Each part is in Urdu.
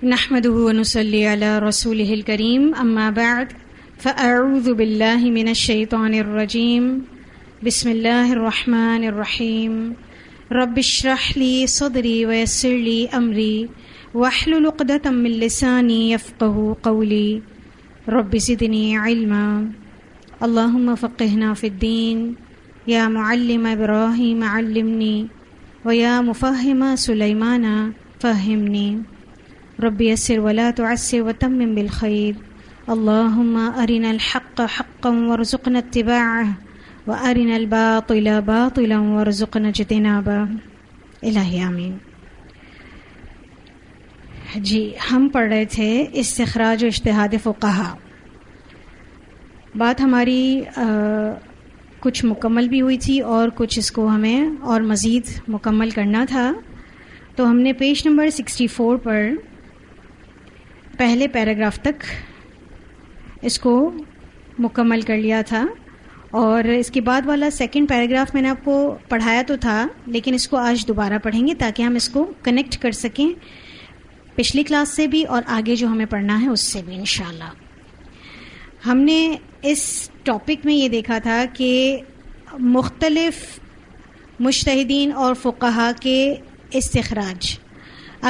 نحمده ونصلي على رسوله الكريم اما بعد فاعوذ بالله من الشيطان الرجيم بسم الله الرحمن الرحيم رب اشرح لي صدري ويسر لي امري واحلل عقدة من لساني يفقهوا قولي رب زدني علما اللهم فقهنا في الدين يا معلم ابراهيم علمني ويا مفهم سليمان فهمني رب يسر ولا تعسر وتمم بالخير اللهم أرنا الحق حقا وارزقنا اتباعه وأرنا الباطل باطلا وارزقنا اجتنابه الہی آمین۔ جی ہم پڑھ رہے تھے استخراج و اجتہاد فقہا۔ بات ہماری کچھ مکمل بھی ہوئی تھی اور کچھ اس کو ہمیں اور مزید مکمل کرنا تھا، تو ہم نے پیج نمبر 64 پر پہلے پیراگراف تک اس کو مکمل کر لیا تھا، اور اس کے بعد والا سیکنڈ پیراگراف میں نے آپ کو پڑھایا تو تھا، لیکن اس کو آج دوبارہ پڑھیں گے تاکہ ہم اس کو کنیکٹ کر سکیں پچھلی کلاس سے بھی اور آگے جو ہمیں پڑھنا ہے اس سے بھی انشاءاللہ۔ ہم نے اس ٹاپک میں یہ دیکھا تھا کہ مختلف مجتہدین اور فقہا کے استخراج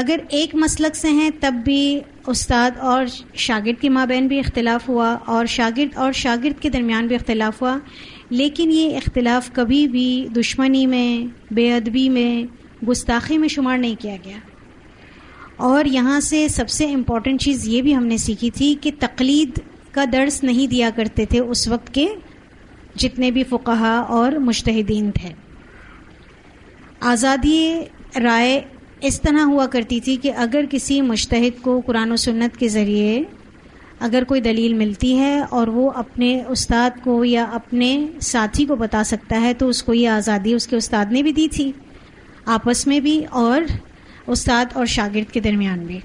اگر ایک مسلک سے ہیں تب بھی استاد اور شاگرد کے مابین بھی اختلاف ہوا اور شاگرد کے درمیان بھی اختلاف ہوا، لیکن یہ اختلاف کبھی بھی دشمنی میں، بے ادبی میں، گستاخی میں شمار نہیں کیا گیا۔ اور یہاں سے سب سے امپورٹنٹ چیز یہ بھی ہم نے سیکھی تھی کہ تقلید کا درس نہیں دیا کرتے تھے اس وقت کے جتنے بھی فقہا اور مجتہدین تھے۔ آزادی رائے اس طرح ہوا کرتی تھی کہ اگر کسی مجتہد کو قرآن و سنت کے ذریعے اگر کوئی دلیل ملتی ہے اور وہ اپنے استاد کو یا اپنے ساتھی کو بتا سکتا ہے تو اس کو یہ آزادی اس کے استاد نے بھی دی تھی، آپس میں بھی اور استاد اور شاگرد کے درمیان بھی۔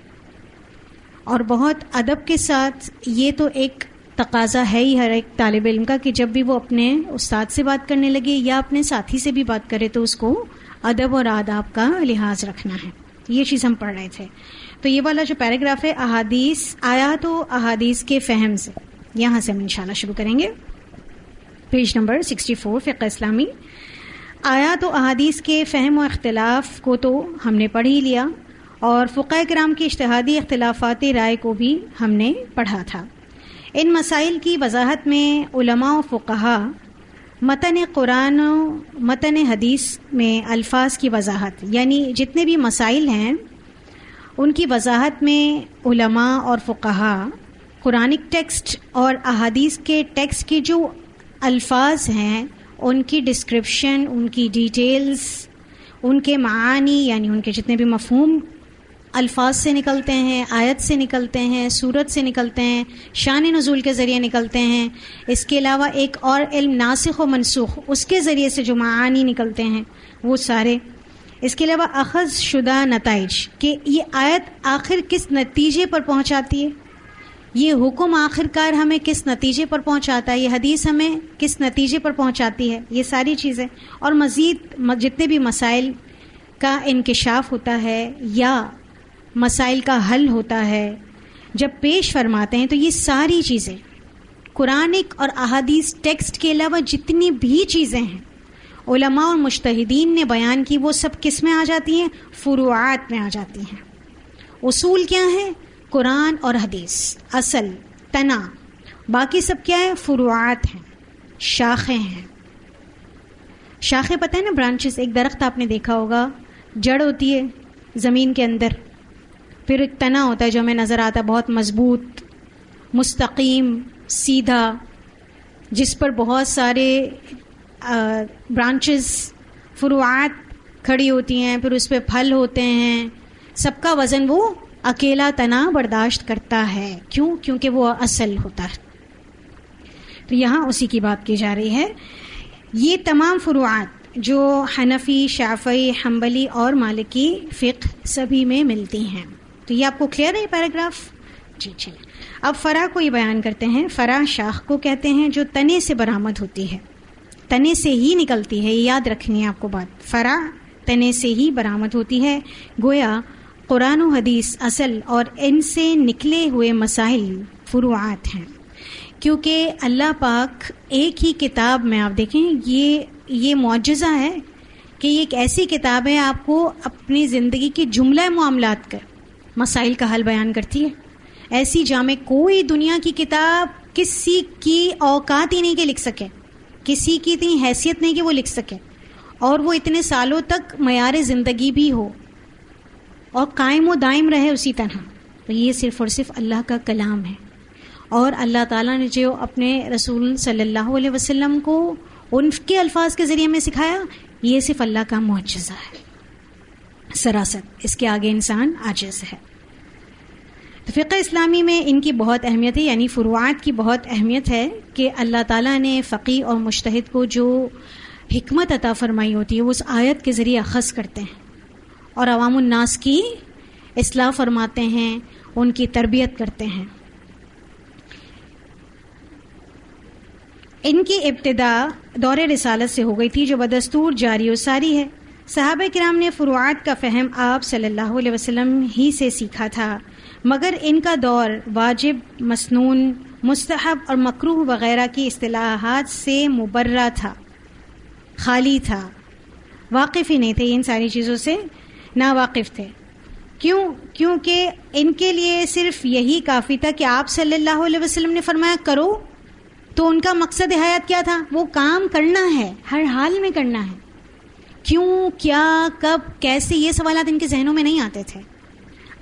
اور بہت ادب کے ساتھ، یہ تو ایک تقاضا ہے ہی ہر ایک طالب علم کا کہ جب بھی وہ اپنے استاد سے بات کرنے لگے یا اپنے ساتھی سے بھی بات کرے تو اس کو ادب اور آداب کا لحاظ رکھنا ہے۔ یہ چیز ہم پڑھ رہے تھے۔ تو یہ والا جو پیراگراف ہے احادیث، آیات و احادیث کے فہم سے، یہاں سے ہم انشاءاللہ شروع کریں گے۔ پیج نمبر 64 فقہ اسلامی۔ آیات و احادیث کے فہم و اختلاف کو تو ہم نے پڑھ ہی لیا، اور فقہ کرام کی اجتہادی اختلافات رائے کو بھی ہم نے پڑھا تھا۔ ان مسائل کی وضاحت میں علماء و فقہا متن قرآن و متن حدیث میں الفاظ کی وضاحت، یعنی جتنے بھی مسائل ہیں ان کی وضاحت میں علماء اور فقہا قرآنک ٹیکسٹ اور احادیث کے ٹیکسٹ کے جو الفاظ ہیں ان کی ڈسکرپشن، ان کی ڈیٹیلز، ان کے معانی یعنی ان کے جتنے بھی مفہوم الفاظ سے نکلتے ہیں، آیت سے نکلتے ہیں، سورت سے نکلتے ہیں، شان نزول کے ذریعے نکلتے ہیں، اس کے علاوہ ایک اور علم ناسخ و منسوخ اس کے ذریعے سے جو معانی نکلتے ہیں وہ سارے، اس کے علاوہ اخذ شدہ نتائج کہ یہ آیت آخر کس نتیجے پر پہنچاتی ہے، یہ حکم آخر کار ہمیں کس نتیجے پر پہنچاتا ہے، یہ حدیث ہمیں کس نتیجے پر پہنچاتی ہے، یہ ساری چیزیں، اور مزید جتنے بھی مسائل کا انکشاف ہوتا ہے یا مسائل کا حل ہوتا ہے جب پیش فرماتے ہیں، تو یہ ساری چیزیں قرآنک اور احادیث ٹیکسٹ کے علاوہ جتنی بھی چیزیں ہیں علماء اور مجتہدین نے بیان کی وہ سب کس میں آ جاتی ہیں؟ فروعات میں آ جاتی ہیں۔ اصول کیا ہیں؟ قرآن اور حدیث، اصل تنا، باقی سب کیا ہے؟ فروعات ہیں، شاخیں ہیں۔ شاخیں پتہ ہے نا، برانچز، ایک درخت آپ نے دیکھا ہوگا، جڑ ہوتی ہے زمین کے اندر، پھر ایک تنا ہوتا ہے جو ہمیں نظر آتا ہے بہت مضبوط، مستقیم، سیدھا، جس پر بہت سارے برانچز، فروعات کھڑی ہوتی ہیں، پھر اس پہ پھل ہوتے ہیں، سب کا وزن وہ اکیلا تنا برداشت کرتا ہے۔ کیوں؟ کیونکہ وہ اصل ہوتا ہے۔ تو یہاں اسی کی بات کی جا رہی ہے۔ یہ تمام فروعات جو حنفی، شافعی، حنبلی اور مالکی فقہ سبھی میں ملتی ہیں۔ تو یہ آپ کو کلیئر ہے یہ پیراگراف؟ جی چلیے، اب فرع کو یہ بیان کرتے ہیں۔ فرع شاخ کو کہتے ہیں جو تنے سے برآمد ہوتی ہے، تنے سے ہی نکلتی ہے، یہ یاد رکھنی ہے آپ کو بات، فرع تنے سے ہی برآمد ہوتی ہے۔ گویا قرآن و حدیث اصل اور ان سے نکلے ہوئے مسائل فروعات ہیں، کیونکہ اللہ پاک ایک ہی کتاب میں آپ دیکھیں یہ معجزہ ہے کہ یہ ایک ایسی کتاب ہے آپ کو اپنی زندگی کے جملہ معاملات کا مسائل کا حل بیان کرتی ہے. ایسی جامع کوئی دنیا کی کتاب کسی کی اوقات ہی نہیں کہ لکھ سکے، کسی کی اتنی حیثیت نہیں کہ وہ لکھ سکے، اور وہ اتنے سالوں تک معیار زندگی بھی ہو اور قائم و دائم رہے اسی طرح. تو یہ صرف اور صرف اللہ کا کلام ہے، اور اللہ تعالیٰ نے جو اپنے رسول صلی اللہ علیہ وسلم کو ان کے الفاظ کے ذریعے میں سکھایا، یہ صرف اللہ کا معجزہ ہے سراسر. اس کے آگے انسان عاجز ہے. تو فقہ اسلامی میں ان کی بہت اہمیت ہے، یعنی فروعات کی بہت اہمیت ہے کہ اللہ تعالیٰ نے فقیہ اور مجتہد کو جو حکمت عطا فرمائی ہوتی ہے وہ اس آیت کے ذریعے اخذ کرتے ہیں اور عوام الناس کی اصلاح فرماتے ہیں، ان کی تربیت کرتے ہیں. ان کی ابتدا دور رسالت سے ہو گئی تھی جو بدستور جاری و ساری ہے. صحابہ کرام نے فروعات کا فہم آپ صلی اللہ علیہ وسلم ہی سے سیکھا تھا، مگر ان کا دور واجب، مسنون، مستحب اور مکروہ وغیرہ کی اصطلاحات سے مبرہ تھا، خالی تھا، واقف ہی نہیں تھے، ان ساری چیزوں سے نا واقف تھے. کیونکہ ان کے لیے صرف یہی کافی تھا کہ آپ صلی اللہ علیہ وسلم نے فرمایا کرو، تو ان کا مقصد حیات کیا تھا؟ وہ کام کرنا ہے، ہر حال میں کرنا ہے. کیوں، کیا، کب، کیسے، یہ سوالات ان کے ذہنوں میں نہیں آتے تھے.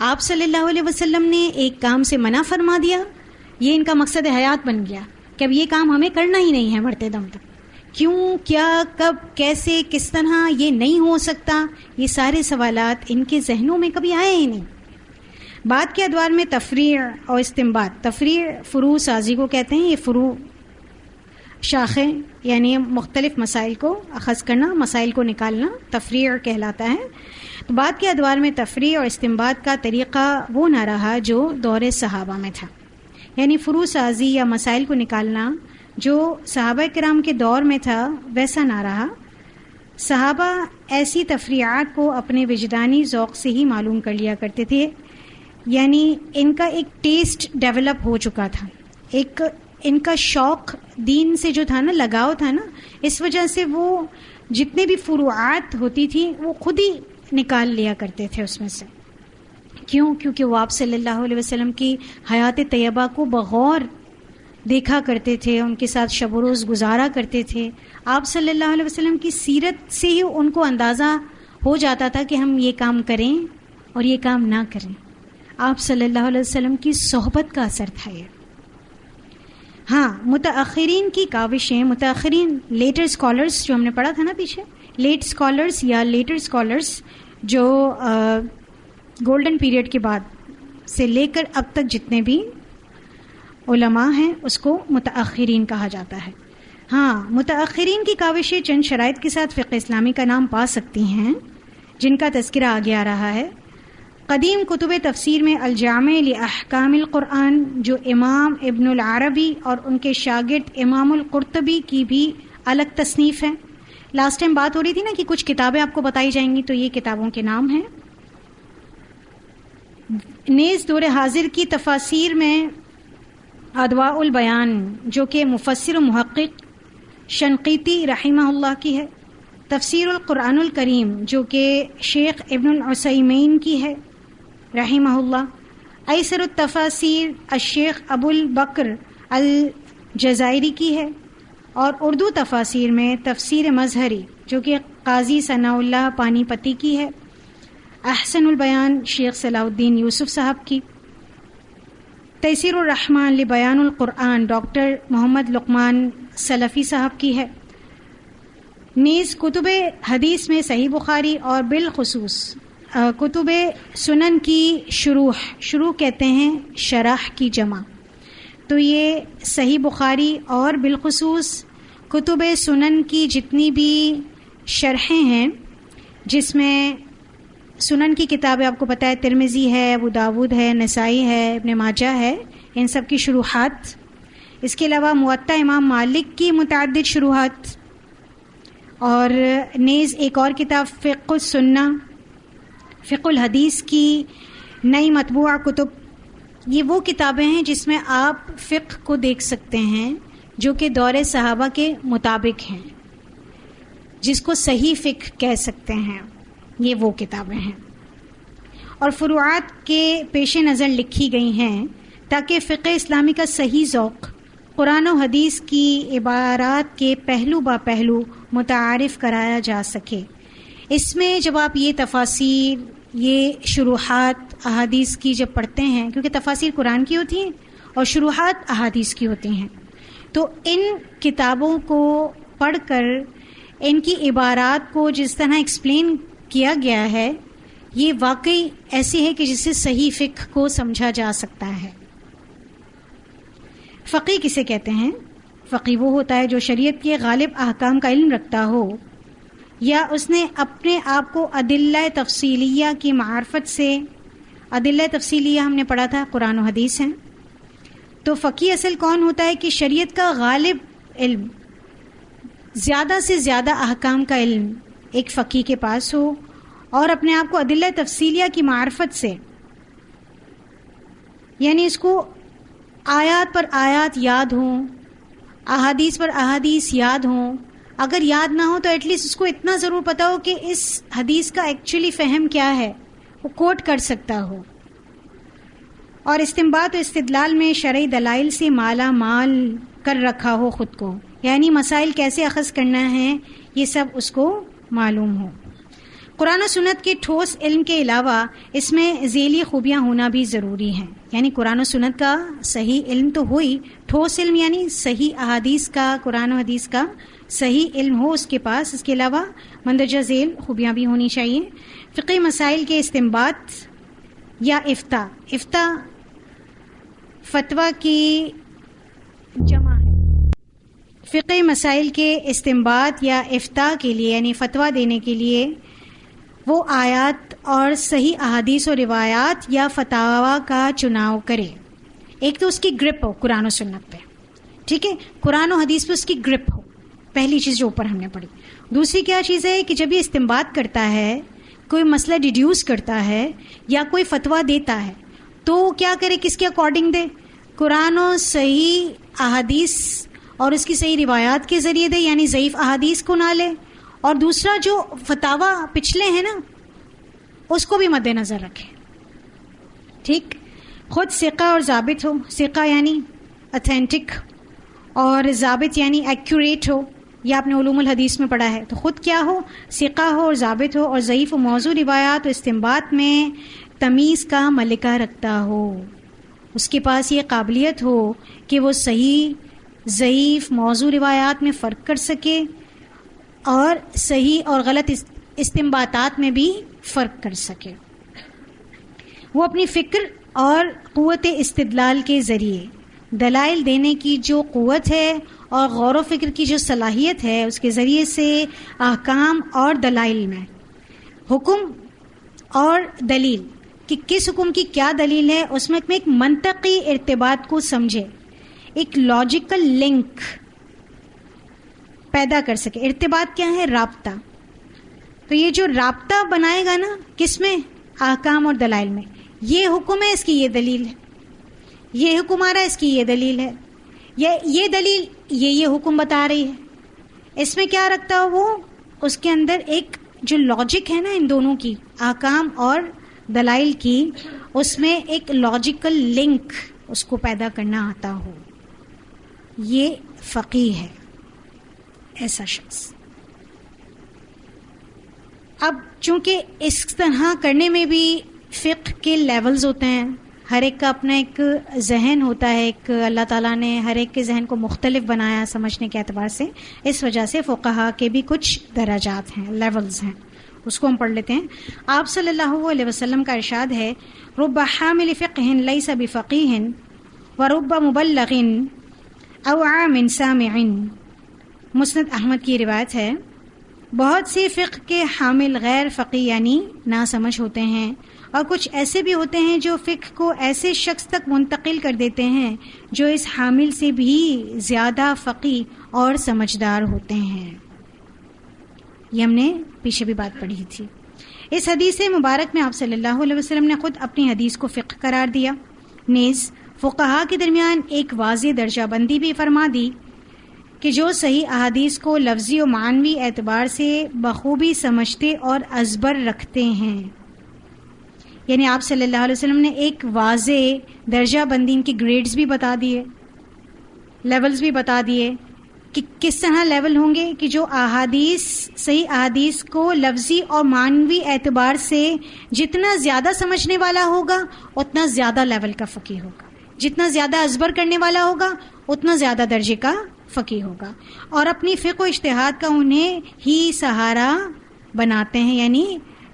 آپ صلی اللہ علیہ وسلم نے ایک کام سے منع فرما دیا، یہ ان کا مقصد حیات بن گیا کہ اب یہ کام ہمیں کرنا ہی نہیں ہے مرتے دم تک. کیوں، کیا، کب، کیسے، کس طرح، یہ نہیں ہو سکتا، یہ سارے سوالات ان کے ذہنوں میں کبھی آئے ہی نہیں. بعد کے ادوار میں تفریع اور استنباط، تفریع فروع سازی کو کہتے ہیں. یہ فروع شاخیں یعنی مختلف مسائل کو اخذ کرنا، مسائل کو نکالنا تفریع کہلاتا ہے. تو بعد کے ادوار میں تفریع اور استنباط کا طریقہ وہ نہ رہا جو دور صحابہ میں تھا، یعنی فروع سازی یا مسائل کو نکالنا جو صحابہ کرام کے دور میں تھا ویسا نہ رہا. صحابہ ایسی تفریعات کو اپنے وجدانی ذوق سے ہی معلوم کر لیا کرتے تھے، یعنی ان کا ایک ٹیسٹ ڈیولپ ہو چکا تھا، ایک ان کا شوق دین سے جو تھا نا، لگاؤ تھا نا، اس وجہ سے وہ جتنے بھی فروعات ہوتی تھی وہ خود ہی نکال لیا کرتے تھے اس میں سے. کیونکہ وہ آپ صلی اللہ علیہ وسلم کی حیات طیبہ کو بغور دیکھا کرتے تھے، ان کے ساتھ شب و روز گزارا کرتے تھے. آپ صلی اللہ علیہ وسلم کی سیرت سے ہی ان کو اندازہ ہو جاتا تھا کہ ہم یہ کام کریں اور یہ کام نہ کریں. آپ صلی اللہ علیہ وسلم کی صحبت کا اثر تھا یہ. ہاں، متاخرین کی کاوشیں، متاخرین لیٹر اسکالرس جو ہم نے پڑھا تھا نا پیچھے، لیٹ اسکالرس یا لیٹر اسکالرس جو گولڈن پیریڈ کے بعد سے لے کر اب تک جتنے بھی علماء ہیں اس کو متاخرین کہا جاتا ہے. ہاں، متاخرین کی کاوشیں چند شرائط کے ساتھ فقہ اسلامی کا نام پا سکتی ہیں جن کا تذکرہ آگے آ رہا ہے. قدیم کتب تفسیر میں الجامع لاحکام القرآن جو امام ابن العربی اور ان کے شاگرد امام القرطبی کی بھی الگ تصنیف ہے. لاسٹ ٹائم بات ہو رہی تھی نا کہ کچھ کتابیں آپ کو بتائی جائیں گی، تو یہ کتابوں کے نام ہیں. نیز دور حاضر کی تفاسیر میں اضواء البیان جو کہ مفسر و محقق شنقیطی رحمہ اللہ کی ہے، تفسیر القرآن الکریم جو کہ شیخ ابن العثیمین کی ہے رحمہ اللہ، ایسر التفاسیر الشیخ ابو البکر الجزائری کی ہے، اور اردو تفاسیر میں تفسیر مظہری جو کہ قاضی ثناء اللہ پانی پتی کی ہے، احسن البیان شیخ صلاح الدین یوسف صاحب کی، تیسیر الرحمن لبیان القرآن ڈاکٹر محمد لقمان سلفی صاحب کی ہے. نیز کتب حدیث میں صحیح بخاری اور بالخصوص کتب سنن کی شروع کہتے ہیں شرح کی جمع، تو یہ صحیح بخاری اور بالخصوص کتب سنن کی جتنی بھی شرحیں ہیں، جس میں سنن کی کتابیں آپ کو پتہ ہے ترمذی ہے، ابو داود ہے، نسائی ہے، ابن ماجہ ہے، ان سب کی شروحات. اس کے علاوہ موطا امام مالک کی متعدد شروحات، اور نیز ایک اور کتاب فقہ السنہ، فقہ الحدیث کی نئی مطبوعہ کتب، یہ وہ کتابیں ہیں جس میں آپ فقہ کو دیکھ سکتے ہیں جو کہ دور صحابہ کے مطابق ہیں، جس کو صحیح فقہ کہہ سکتے ہیں، یہ وہ کتابیں ہیں، اور فروعات کے پیش نظر لکھی گئی ہیں تاکہ فقہ اسلامی کا صحیح ذوق قرآن و حدیث کی عبارات کے پہلو با پہلو متعارف کرایا جا سکے۔ اس میں جب آپ یہ تفاسیر، یہ شروحات احادیث کی جب پڑھتے ہیں، کیونکہ تفاسیر قرآن کی ہوتی ہیں اور شروحات احادیث کی ہوتی ہیں، تو ان کتابوں کو پڑھ کر ان کی عبارات کو جس طرح ایکسپلین کیا گیا ہے، یہ واقعی ایسی ہے کہ جس سے صحیح فقہ کو سمجھا جا سکتا ہے۔ فقیہ کسے کہتے ہیں؟ فقیہ وہ ہوتا ہے جو شریعت کے غالب احکام کا علم رکھتا ہو یا اس نے اپنے آپ کو ادلہ تفصیلیہ کی معرفت سے، ادلہ تفصیلیہ ہم نے پڑھا تھا قرآن و حدیث ہیں، تو فقیہ اصل کون ہوتا ہے کہ شریعت کا غالب علم، زیادہ سے زیادہ احکام کا علم ایک فقیہ کے پاس ہو اور اپنے آپ کو ادلہ تفصیلیہ کی معرفت سے، یعنی اس کو آیات پر آیات یاد ہوں، احادیث پر احادیث یاد ہوں، اگر یاد نہ ہو تو ایٹ لیسٹ اس کو اتنا ضرور پتا ہو کہ اس حدیث کا ایکچولی فہم کیا ہے، وہ کوٹ کر سکتا ہو، اور استنباط و استدلال میں شرعی دلائل سے مالا مال کر رکھا ہو خود کو، یعنی مسائل کیسے اخذ کرنا ہے یہ سب اس کو معلوم ہو۔ قرآن و سنت کے ٹھوس علم کے علاوہ اس میں ذیلی خوبیاں ہونا بھی ضروری ہیں، یعنی قرآن و سنت کا صحیح علم تو ہوئی، ٹھوس علم یعنی صحیح احادیث کا، قرآن و حدیث کا صحیح علم ہو اس کے پاس، اس کے علاوہ مندرجہ ذیل خوبیاں بھی ہونی چاہیے۔ فقہی مسائل کے استنباط یا افتاء فتویٰ کی جمع ہے۔ فقہی مسائل کے استنباط یا افتاء کے لیے یعنی فتویٰ دینے کے لیے وہ آیات اور صحیح احادیث و روایات یا فتاویٰ کا چناؤ کرے۔ ایک تو اس کی گرپ ہو قرآن و سنت پہ، ٹھیک ہے، قرآن و حدیث پہ اس کی گرپ ہو، پہلی چیز جو اوپر ہم نے پڑھی۔ دوسری کیا چیز ہے کہ جب یہ استنباط کرتا ہے، کوئی مسئلہ ڈیڈیوس کرتا ہے یا کوئی فتویٰ دیتا ہے تو کیا کرے، کس کے اکارڈنگ دے؟ قرآن و صحیح احادیث اور اس کی صحیح روایات کے ذریعے دے، یعنی ضعیف احادیث کو نہ لے، اور دوسرا جو فتاویٰ پچھلے ہیں نا اس کو بھی مد نظر رکھے، ٹھیک، خود ثقہ اور ضابط ہو، ثقہ یعنی اتھینٹک اور ضابط یعنی ایکوریٹ ہو، یہ آپ نے علوم الحدیث میں پڑھا ہے، تو خود کیا ہو، ثقہ ہو اور ضابط ہو، اور ضعیف و موضوع روایات و استنباط میں تمیز کا ملکہ رکھتا ہو، اس کے پاس یہ قابلیت ہو کہ وہ صحیح ضعیف موضوع روایات میں فرق کر سکے اور صحیح اور غلط استنباطات میں بھی فرق کر سکے۔ وہ اپنی فکر اور قوت استدلال کے ذریعے دلائل دینے کی جو قوت ہے اور غور و فکر کی جو صلاحیت ہے اس کے ذریعے سے احکام اور دلائل میں حکم اور دلیل کہ کس حکم کی کیا دلیل ہے اس میں ایک منطقی ارتباط کو سمجھے، ایک لاجیکل لنک پیدا کر سکے۔ ارتباط کیا ہے؟ رابطہ۔ تو یہ جو رابطہ بنائے گا نا کس میں؟ احکام اور دلائل میں، یہ حکم ہے اس کی یہ دلیل ہے، یہ حکم آ رہا ہے اس کی یہ دلیل ہے، یہ دلیل یہ حکم بتا رہی ہے، اس میں کیا رکھتا ہو وہ، اس کے اندر ایک جو لاجک ہے نا ان دونوں کی، احکام اور دلائل کی، اس میں ایک لاجیکل لنک اس کو پیدا کرنا آتا ہو، یہ فقیہ ہے ایسا شخص۔ اب چونکہ اس طرح کرنے میں بھی فقہ کے لیولز ہوتے ہیں، ہر ایک کا اپنا ایک ذہن ہوتا ہے، ایک اللہ تعالیٰ نے ہر ایک کے ذہن کو مختلف بنایا سمجھنے کے اعتبار سے، اس وجہ سے فقہا کے بھی کچھ درجات ہیں، لیولز ہیں، اس کو ہم پڑھ لیتے ہیں۔ آپ صلی اللہ علیہ وسلم کا ارشاد ہے، رب حامل فقہ لیس بفقیہ ورب مبلغ او عام سامع، مسند احمد کی روایت ہے، بہت سے فقہ کے حامل غیر فقیہ یعنی نا سمجھ ہوتے ہیں، اور کچھ ایسے بھی ہوتے ہیں جو فقہ کو ایسے شخص تک منتقل کر دیتے ہیں جو اس حامل سے بھی زیادہ فقیہ اور سمجھدار ہوتے ہیں۔ یہ ہم نے پیچھے بھی بات پڑھی تھی۔ اس حدیث مبارک میں آپ صلی اللہ علیہ وسلم نے خود اپنی حدیث کو فقہ قرار دیا، نیز فقہا کے درمیان ایک واضح درجہ بندی بھی فرما دی کہ جو صحیح احادیث کو لفظی و معنوی اعتبار سے بخوبی سمجھتے اور ازبر رکھتے ہیں. یعنی آپ صلی اللہ علیہ وسلم نے ایک واضح درجہ بندی، ان کی گریڈز بھی بتا دیے، لیولز بھی بتا دیے کہ کس طرح لیول ہوں گے کہ جو صحیح احادیث کو لفظی اور معنوی اعتبار سے جتنا زیادہ سمجھنے والا ہوگا اتنا زیادہ لیول کا فقیہ ہوگا، جتنا زیادہ ازبر کرنے والا ہوگا اتنا زیادہ درجے کا فقیہ ہوگا، اور اپنی فقہ و اجتہاد کا انہیں ہی سہارا بناتے ہیں، یعنی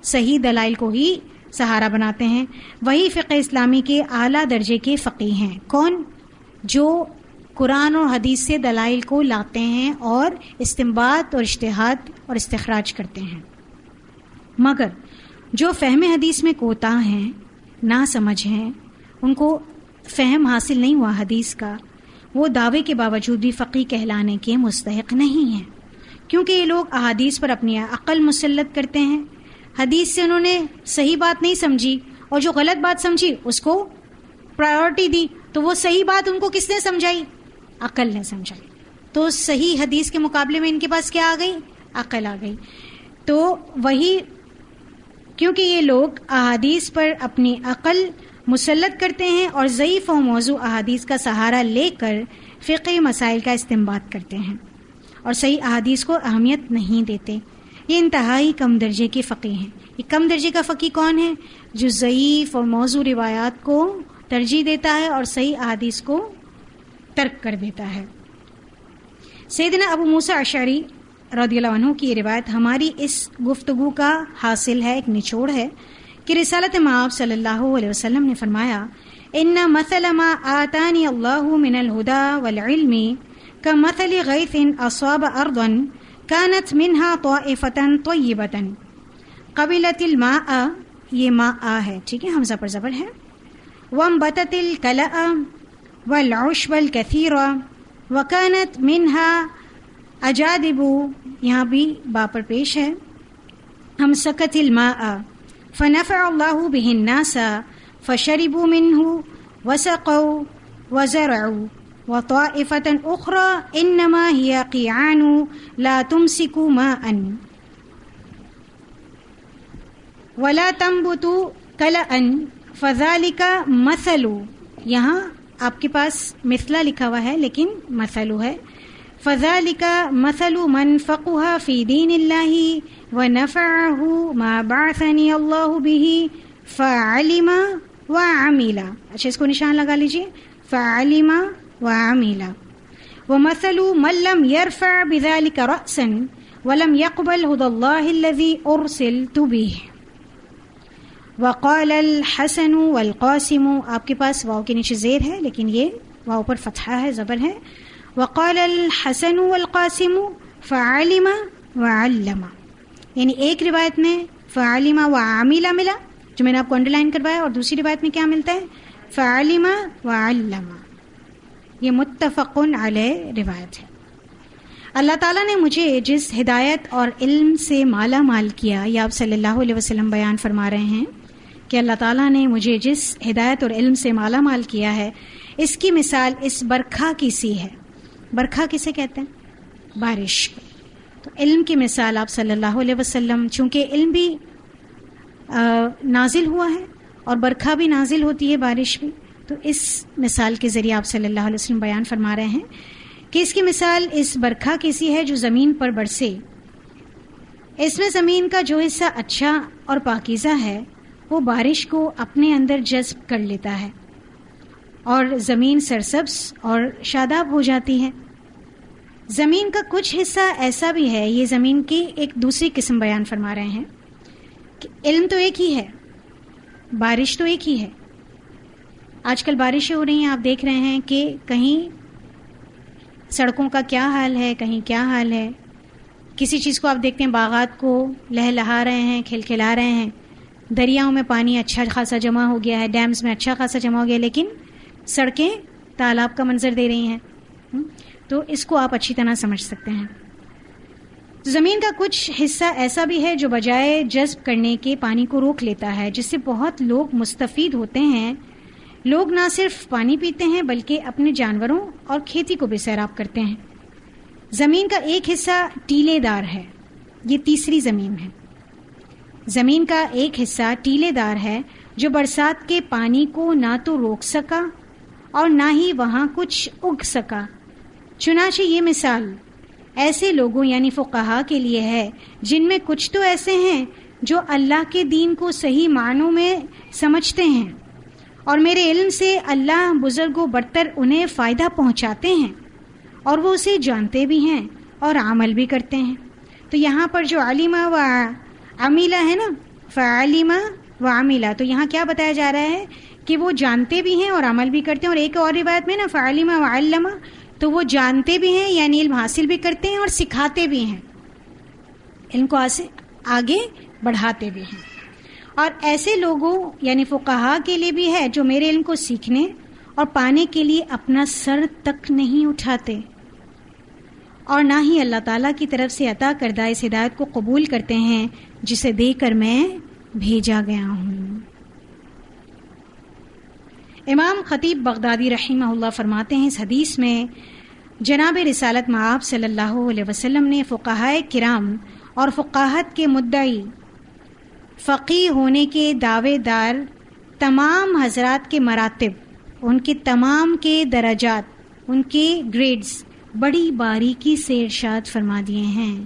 صحیح دلائل کو ہی سہارا بناتے ہیں. وہی فقہ اسلامی کے اعلیٰ درجے کے فقیہ ہیں. کون؟ جو قرآن اور حدیث سے دلائل کو لاتے ہیں اور استنباط اور اجتہاد اور استخراج کرتے ہیں. مگر جو فہم حدیث میں کوتاہ ہیں، نہ سمجھ ہیں، ان کو فہم حاصل نہیں ہوا حدیث کا، وہ دعوے کے باوجود بھی فقیہ کہلانے کے مستحق نہیں ہیں، کیونکہ یہ لوگ احادیث پر اپنی عقل مسلط کرتے ہیں. حدیث سے انہوں نے صحیح بات نہیں سمجھی اور جو غلط بات سمجھی اس کو پرائیورٹی دی، تو وہ صحیح بات ان کو کس نے سمجھائی؟ عقل نے سمجھائی. تو صحیح حدیث کے مقابلے میں ان کے پاس کیا آ گئی؟ عقل آ گئی. تو وہی کیونکہ یہ لوگ احادیث پر اپنی عقل مسلط کرتے ہیں اور ضعیف و موضوع احادیث کا سہارا لے کر فقہی مسائل کا استنباط کرتے ہیں اور صحیح احادیث کو اہمیت نہیں دیتے. یہ انتہائی کم درجے کے فقیہ ہیں. یہ کم درجے کا فقیہ کون ہے؟ جو ضعیف اور موضوع روایات کو ترجیح دیتا ہے اور صحیح احادیث کو ترک کر دیتا ہے. سیدنا ابو موسیٰ اشعری رضی اللہ عنہ کی یہ روایت ہماری اس گفتگو کا حاصل ہے، ایک نچوڑ ہے کہ رسالت مآب صلی اللہ علیہ وسلم نے فرمایا ان مثل ما آتانی اللہ من الہدی والعلم کمثل غیث اصاب ارضا كانت منها طائفة طیبة قبلت الماء، یہ ماء ہے، ٹھیک ہے، حمزہ پر زبر ہے، وانبتت الكلأ والعشب الكثير وكانت منها اجادب، یہاں بھی با پر پیش ہے، امسكت الماء فنفع الله به الناس فشربوا منه وسقوا وزرعوا وطائفة أخرى إنما هي قيعان لا تمسك ماء ولا تنبت كلأ فذلك مثل، یہاں آپ کے پاس مثلا لکھا ہوا ہے لیکن مثل ہے. فذلك مثل من فقه في دين الله ونفعه ما بعثني الله به فعلم وعمل. اچھا اس کو نشان لگا لیجئے، فعلم وعمل. ومثل من لم يرفع بذلك رأسا ولم يقبل هدى الله الذي أرسلت به. وقال الحسن والقاسم، آپ کے پاس واو کے نیچے زیر ہے لیکن یہ واو پر فتحہ ہے، زبر ہے. وقال الحسن والقاسم فعلم وعلم، یعنی ایک روایت میں فعلم وعمل ملا جو میں نے آپ کو انڈر لائن کروایا، اور دوسری روایت میں کیا ملتا ہے؟ فعلم وعلم. یہ متفق علیہ روایت ہے. اللہ تعالیٰ نے مجھے جس ہدایت اور علم سے مالا مال کیا، یہ آپ صلی اللہ علیہ وسلم بیان فرما رہے ہیں کہ اللہ تعالیٰ نے مجھے جس ہدایت اور علم سے مالا مال کیا ہے، اس کی مثال اس برکھا کی سی ہے. برکھا کسے کہتے ہیں؟ بارش. تو علم کی مثال آپ صلی اللہ علیہ وسلم، چونکہ علم بھی نازل ہوا ہے اور برکھا بھی نازل ہوتی ہے، بارش بھی، تو اس مثال کے ذریعے آپ صلی اللہ علیہ وسلم بیان فرما رہے ہیں کہ اس کی مثال اس برکھا کی سی ہے جو زمین پر برسے. اس میں زمین کا جو حصہ اچھا اور پاکیزہ ہے وہ بارش کو اپنے اندر جذب کر لیتا ہے اور زمین سرسبز اور شاداب ہو جاتی ہے. زمین کا کچھ حصہ ایسا بھی ہے، یہ زمین کی ایک دوسری قسم بیان فرما رہے ہیں کہ علم تو ایک ہی ہے، بارش تو ایک ہی ہے. آج کل بارشیں ہو رہی ہیں، آپ دیکھ رہے ہیں کہ کہیں سڑکوں کا کیا حال ہے، کہیں کیا حال ہے. کسی چیز کو آپ دیکھتے ہیں، باغات کو لہلہا رہے ہیں، کھلکھلا رہے ہیں، دریاؤں میں پانی اچھا خاصا جمع ہو گیا ہے، ڈیمز میں اچھا خاصا جمع ہو گیا، لیکن سڑکیں تالاب کا منظر دے رہی ہیں. تو اس کو آپ اچھی طرح سمجھ سکتے ہیں. زمین کا کچھ حصہ ایسا بھی ہے جو بجائے جذب کرنے کے پانی کو روک لیتا ہے، جس سے بہت لوگ مستفید ہوتے ہیں۔ لوگ نہ صرف پانی پیتے ہیں بلکہ اپنے جانوروں اور کھیتی کو بھی سیراب کرتے ہیں۔ زمین کا ایک حصہ ٹیلے دار ہے، یہ تیسری زمین ہے۔ زمین کا ایک حصہ ٹیلے دار ہے جو برسات کے پانی کو نہ تو روک سکا اور نہ ہی وہاں کچھ اگ سکا۔ چنانچہ یہ مثال ایسے لوگوں یعنی فقہا کے لیے ہے جن میں کچھ تو ایسے ہیں جو اللہ کے دین کو صحیح معنوں میں سمجھتے ہیں اور میرے علم سے اللہ بزرگ و برتر انہیں فائدہ پہنچاتے ہیں اور وہ اسے جانتے بھی ہیں اور عمل بھی کرتے ہیں۔ تو یہاں پر جو علمہ و عمیلہ ہے نا، فعلمہ و عمیلہ، تو یہاں کیا بتایا جا رہا ہے کہ وہ جانتے بھی ہیں اور عمل بھی کرتے ہیں۔ اور ایک اور روایت میں نا فعلمہ و علمہ، تو وہ جانتے بھی ہیں یعنی علم حاصل بھی کرتے ہیں اور سکھاتے بھی ہیں، علم کو آگے بڑھاتے بھی ہیں۔ اور ایسے لوگوں یعنی فقہا کے لیے بھی ہے جو میرے علم کو سیکھنے اور پانے کے لیے اپنا سر تک نہیں اٹھاتے اور نہ ہی اللہ تعالیٰ کی طرف سے عطا کردہ اس ہدایت کو قبول کرتے ہیں جسے دے کر میں بھیجا گیا ہوں۔ امام خطیب بغدادی رحمہ اللہ فرماتے ہیں اس حدیث میں جناب رسالت مآب صلی اللہ علیہ وسلم نے فقہائے کرام اور فقاہت کے مدعی فقیہ ہونے کے دعوے دار تمام حضرات کے مراتب، ان کے تمام کے درجات، ان کے گریڈز بڑی باریکی سے ارشاد فرما دیے ہیں۔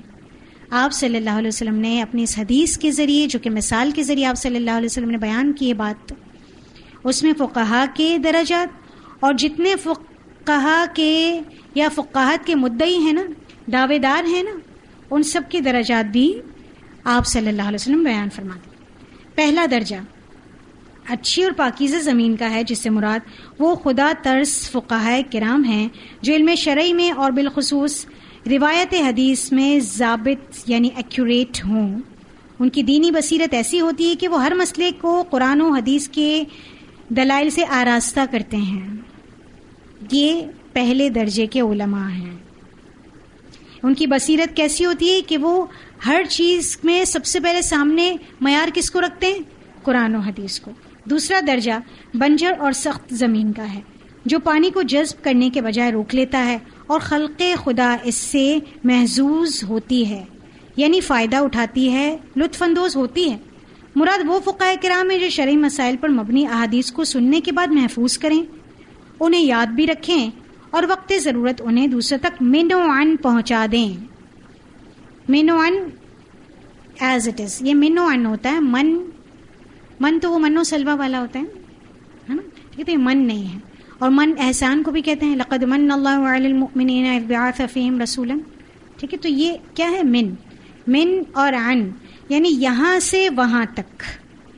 آپ صلی اللہ علیہ وسلم نے اپنی اس حدیث کے ذریعے، جو کہ مثال کے ذریعے آپ صلی اللہ علیہ وسلم نے بیان کی ہے بات، اس میں فقہا کے درجات اور جتنے فقہا کے یا فقاہت کے مدعی ہیں نا، دعوے دار ہیں نا، ان سب کے درجات بھی آپ صلی اللہ علیہ وسلم بیان فرما دیں۔ پہلا درجہ اچھی اور پاکیزہ زمین کا ہے، جس سے مراد وہ خدا ترس فقہائے کرام ہیں جو علم شرعی میں اور بالخصوص روایت حدیث میں ضابط یعنی ایکوریٹ ہوں۔ ان کی دینی بصیرت ایسی ہوتی ہے کہ وہ ہر مسئلے کو قرآن و حدیث کے دلائل سے آراستہ کرتے ہیں۔ یہ پہلے درجے کے علماء ہیں۔ ان کی بصیرت کیسی ہوتی ہے کہ وہ ہر چیز میں سب سے پہلے سامنے معیار کس کو رکھتے ہیں؟ قرآن و حدیث کو۔ دوسرا درجہ بنجر اور سخت زمین کا ہے جو پانی کو جذب کرنے کے بجائے روک لیتا ہے اور خلق خدا اس سے محظوظ ہوتی ہے، یعنی فائدہ اٹھاتی ہے، لطف اندوز ہوتی ہے۔ مراد وہ فقہائے کرام ہیں جو شرعی مسائل پر مبنی احادیث کو سننے کے بعد محفوظ کریں، انہیں یاد بھی رکھیں اور وقت ضرورت انہیں دوسرے تک من و عن پہنچا دیں۔ من و عن ایز اٹ از، یہ من و عن ہوتا ہے۔ من تو وہ من و سلوہ والا ہوتا ہے نا، ٹھیک ہے، یہ من نہیں ہے۔ اور من احسان کو بھی کہتے ہیں، لقد من اللہ علی المؤمنین اذ بعث فیہم رسولا، ٹھیک ہے۔ تو یہ کیا ہے؟ من اور عن یعنی یہاں سے وہاں تک۔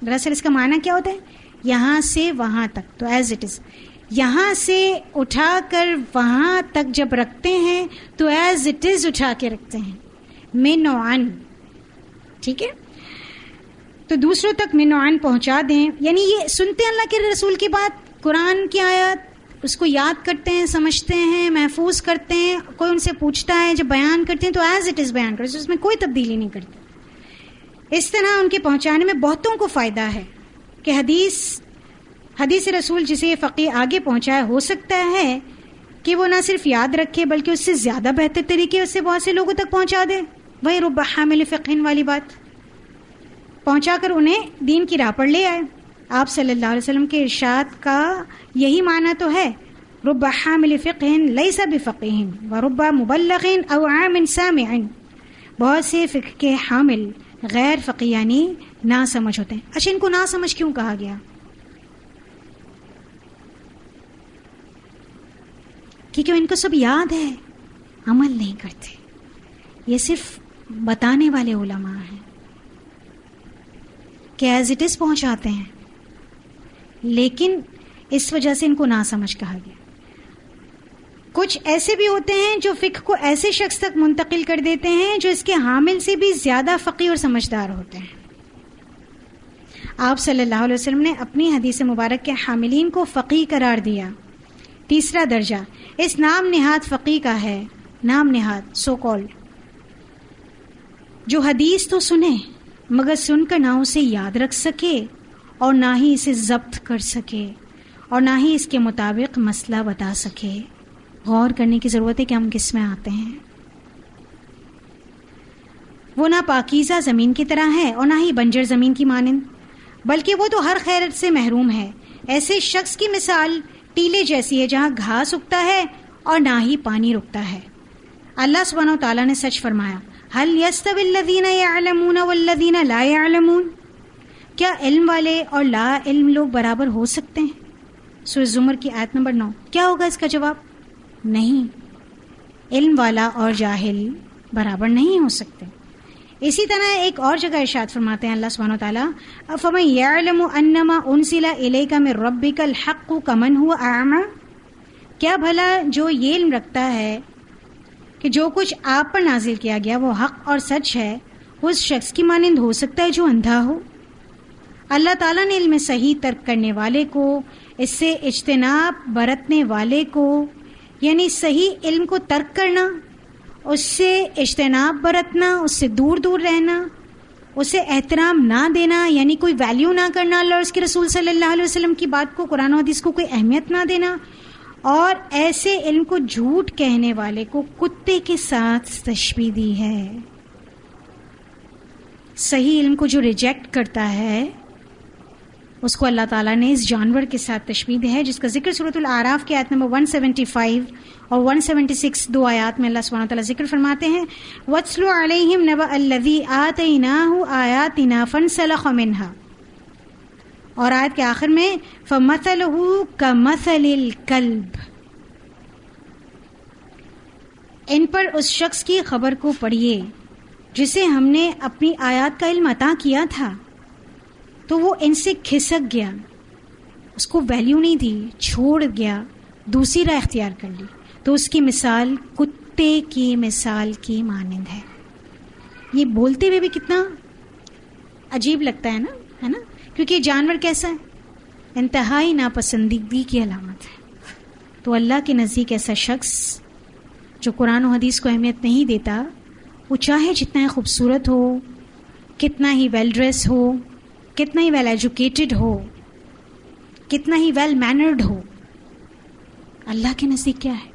دراصل اس کا معنی کیا ہوتا ہے؟ یہاں سے وہاں تک، تو ایز اٹ از، یہاں سے اٹھا کر وہاں تک جب رکھتے ہیں تو ایز اٹ از اٹھا کے رکھتے ہیں، من و عن، ٹھیک ہے۔ تو دوسروں تک من و عن پہنچا دیں، یعنی یہ سنتے ہیں اللہ کے رسول کی بات، قرآن کی آیات، اس کو یاد کرتے ہیں، سمجھتے ہیں، محفوظ کرتے ہیں، کوئی ان سے پوچھتا ہے، جب بیان کرتے ہیں تو ایز اٹ از بیان کرتے ہیں، اس میں کوئی تبدیلی نہیں کرتے۔ اس طرح ان کے پہنچانے میں بہتوں کو فائدہ ہے کہ حدیث رسول جسے فقیہ آگے پہنچایا، ہو سکتا ہے کہ وہ نہ صرف یاد رکھے بلکہ اس سے زیادہ بہتر طریقے سے بہت سے لوگوں تک پہنچا دے۔ وہی رب حامل فقہ والی بات، پہنچا کر انہیں دین کی راہ پر لے آئے۔ آپ صلی اللہ علیہ وسلم کے ارشاد کا یہی معنی تو ہے، رب حامل فقہ لیس بفقیہ ورب مبلغ او عام سامع، بہت سے فقہ کے حامل غیر فقیہ یعنی نہ سمجھ ہوتے ہیں۔ اچھا، ان کو نہ سمجھ کیوں کہا گیا؟ کیونکہ ان کو سب یاد ہے، عمل نہیں کرتے، یہ صرف بتانے والے علماء ہیں کہ ایز اٹ از پہنچاتے ہیں، لیکن اس وجہ سے ان کو نہ سمجھ کہا گیا۔ کچھ ایسے بھی ہوتے ہیں جو فقہ کو ایسے شخص تک منتقل کر دیتے ہیں جو اس کے حامل سے بھی زیادہ فقیہ اور سمجھدار ہوتے ہیں۔ آپ صلی اللہ علیہ وسلم نے اپنی حدیث مبارک کے حاملین کو فقیہ قرار دیا۔ تیسرا درجہ اس نام نہاد فقیہ کا ہے، نام نہاد سو کالڈ، جو حدیث تو سنے مگر سن کر نہ اسے یاد رکھ سکے اور نہ ہی اسے ضبط کر سکے اور نہ ہی اس کے مطابق مسئلہ بتا سکے. غور کرنے کی ضرورت ہے کہ ہم کس میں آتے ہیں. وہ نہ پاکیزہ زمین کی طرح ہے اور نہ ہی بنجر زمین کی مانند، بلکہ وہ تو ہر خیر سے محروم ہے. ایسے شخص کی مثال ٹیلے جیسی ہے جہاں گھاس اگتا ہے اور نہ ہی پانی رکتا ہے. اللہ سبحانہ و تعالیٰ نے سچ فرمایا، هل يستوي الذين يعلمون والذين لا يعلمون، کیا علم والے اور لا علم لوگ برابر ہو سکتے ہیں؟ سورہ زمر کی آیت نمبر 9. کیا ہوگا اس کا جواب؟ نہیں، علم والا اور جاہل برابر نہیں ہو سکتے. اسی طرح ایک اور جگہ ارشاد فرماتے ہیں اللہ سبحانہ و تعالیٰ، فَمَن يَعْلَمُ أَنَّمَا أُنزِلَ إِلَيْكَ مِن رَّبِّكَ الْحَقُّ كَمَنْ هُوَ أَعْمَى، کیا بھلا جو یہ علم رکھتا ہے کہ جو کچھ آپ پر نازل کیا گیا وہ حق اور سچ ہے، وہ اس شخص کی مانند ہو سکتا ہے جو اندھا ہو؟ اللہ تعالیٰ نے علم صحیح ترک کرنے والے کو، اس سے اجتناب برتنے والے کو، یعنی صحیح علم کو ترک کرنا، اس سے اجتناب برتنا، اس سے دور دور رہنا، اسے احترام نہ دینا، یعنی کوئی ویلیو نہ کرنا اللہ اور اس کے رسول صلی اللہ علیہ وسلم کی بات کو، قرآن و حدیث کو کوئی اہمیت نہ دینا، اور ایسے علم کو جھوٹ کہنے والے کو کتے کے ساتھ تشبیہ دی ہے. صحیح علم کو جو ریجیکٹ کرتا ہے اس کو اللہ تعالیٰ نے اس جانور کے ساتھ تشبیہ دی ہے، جس کا ذکر سورۃ الاعراف کی آیت نمبر 175 اور 176 دو آیات میں اللہ سبحانہ وتعالیٰ ذکر فرماتے ہیں، وَاتْلُ عَلَيْهِمْ نَبَأَ الَّذِي آتَيْنَاهُ آيَاتِنَا فَانْسَلَخَ مِنْهَا، اور آیت کے آخر میں فَمَثَلُهُ كَمَثَلِ الْكَلْبِ، ان پر اس شخص کی خبر کو پڑھیے جسے ہم نے اپنی آیات کا علم عطا کیا تھا تو وہ ان سے کھسک گیا، اس کو ویلیو نہیں دی، چھوڑ گیا، دوسری راہ اختیار کر لی، تو اس کی مثال کتے کی مثال کی مانند ہے. یہ بولتے ہوئے بھی کتنا عجیب لگتا ہے نا، کیونکہ یہ جانور کیسا ہے؟ انتہائی ناپسندیدگی کی علامت ہے. تو اللہ کے نزدیک ایسا شخص جو قرآن و حدیث کو اہمیت نہیں دیتا، وہ چاہے جتنا ہی خوبصورت ہو، کتنا ہی ویل ڈریس ہو، کتنا ہی ویل ایجوکیٹڈ ہو، کتنا ہی ویل مینرڈ ہو، اللہ کے نزدیک کیا ہے؟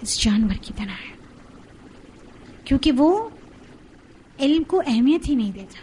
اس جانور کی طرح ہے، کیونکہ وہ علم کو اہمیت ہی نہیں دیتا.